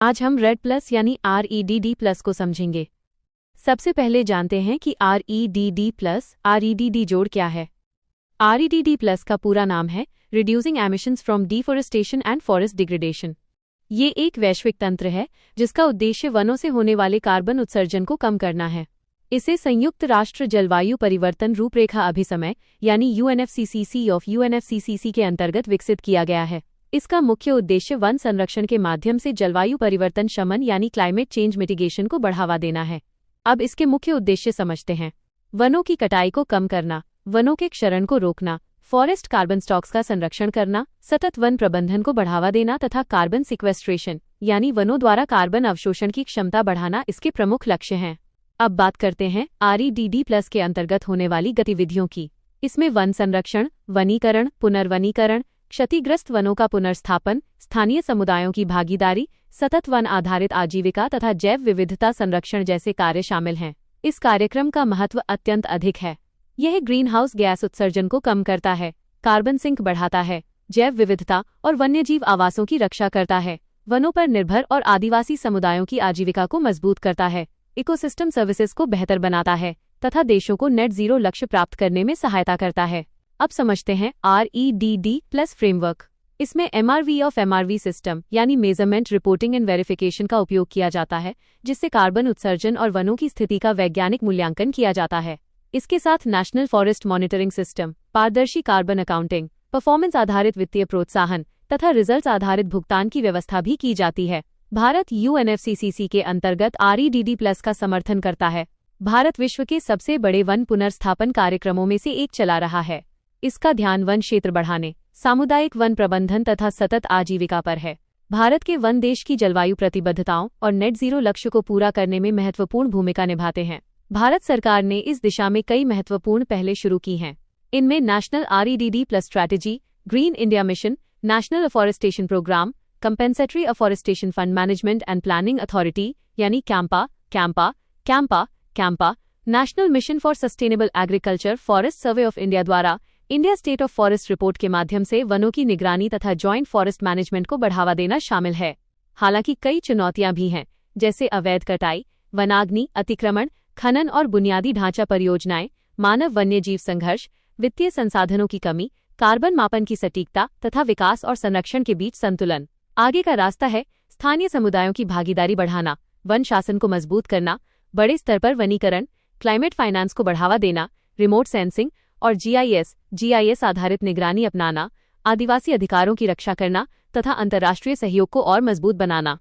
आज हम red plus यानी REDD प्लस को समझेंगे। सबसे पहले जानते हैं कि REDD जोड़ क्या है। REDD प्लस का पूरा नाम है reducing emissions from deforestation and forest degradation. ये एक वैश्विक तंत्र है जिसका उद्देश्य वनों से होने वाले कार्बन उत्सर्जन को कम करना है। इसे संयुक्त राष्ट्र जलवायु परिवर्तन रूपरेखा अभिसमय यानी UNFCCC के अंतर्गत विकसित किया गया है। इसका मुख्य उद्देश्य वन संरक्षण के माध्यम से जलवायु परिवर्तन शमन यानी क्लाइमेट चेंज मिटिगेशन को बढ़ावा देना है। अब इसके मुख्य उद्देश्य समझते हैं। वनों की कटाई को कम करना, वनों के क्षरण को रोकना, फॉरेस्ट कार्बन स्टॉक्स का संरक्षण करना, सतत वन प्रबंधन को बढ़ावा देना तथा कार्बन सिक्वेस्ट्रेशन यानी वनों द्वारा कार्बन अवशोषण की क्षमता बढ़ाना इसके प्रमुख लक्ष्य हैं। अब बात करते हैं REDD प्लस के अंतर्गत होने वाली गतिविधियों की। इसमें वन संरक्षण, वनीकरण, पुनर्वनीकरण, क्षतिग्रस्त वनों का पुनर्स्थापन, स्थानीय समुदायों की भागीदारी, सतत वन आधारित आजीविका तथा जैव विविधता संरक्षण जैसे कार्य शामिल हैं। इस कार्यक्रम का महत्व अत्यंत अधिक है। यह ग्रीन हाउस गैस उत्सर्जन को कम करता है, कार्बन सिंक बढ़ाता है, जैव विविधता और वन्यजीव आवासों की रक्षा करता है, वनों पर निर्भर और आदिवासी समुदायों की आजीविका को मजबूत करता है, इकोसिस्टम सर्विसेज को बेहतर बनाता है तथा देशों को नेट जीरो लक्ष्य प्राप्त करने में सहायता करता है। अब समझते हैं REDD प्लस फ्रेमवर्क। इसमें MRV सिस्टम यानी मेजरमेंट, रिपोर्टिंग एंड वेरिफिकेशन का उपयोग किया जाता है, जिससे कार्बन उत्सर्जन और वनों की स्थिति का वैज्ञानिक मूल्यांकन किया जाता है। इसके साथ नेशनल फॉरेस्ट मॉनिटरिंग सिस्टम, पारदर्शी कार्बन अकाउंटिंग, परफॉर्मेंस आधारित वित्तीय प्रोत्साहन तथा रिजल्ट्स आधारित भुगतान की व्यवस्था भी की जाती है। भारत UNFCCC के अंतर्गत REDD प्लस का समर्थन करता है। भारत विश्व के सबसे बड़े वन पुनर्स्थापन कार्यक्रमों में से एक चला रहा है। इसका ध्यान वन क्षेत्र बढ़ाने, सामुदायिक वन प्रबंधन तथा सतत आजीविका पर है। भारत के वन देश की जलवायु प्रतिबद्धताओं और नेट जीरो लक्ष्य को पूरा करने में महत्वपूर्ण भूमिका निभाते हैं। भारत सरकार ने इस दिशा में कई महत्वपूर्ण पहले शुरू की हैं। इनमें national REDD plus strategy, green India mission, national afforestation programme, compensatory afforestation fund management and planning authority यानी CAMPA, national mission for sustainable agriculture, forest survey of India द्वारा India state of forest report के माध्यम से वनों की निगरानी तथा joint forest management को बढ़ावा देना शामिल है। हालांकि कई चुनौतियां भी हैं, जैसे अवैध कटाई, वनाग्नि, अतिक्रमण, खनन और बुनियादी ढांचा परियोजनाएं, मानव वन्यजीव संघर्ष, वित्तीय संसाधनों की कमी, कार्बन मापन की सटीकता तथा विकास और संरक्षण के बीच संतुलन। आगे का रास्ता है स्थानीय समुदायों की भागीदारी बढ़ाना, वन शासन को मजबूत करना, बड़े स्तर पर वनीकरण, क्लाइमेट फाइनेंस को बढ़ावा देना, रिमोट सेंसिंग और GIS आधारित निगरानी अपनाना, आदिवासी अधिकारों की रक्षा करना तथा अंतर्राष्ट्रीय सहयोग को और मजबूत बनाना।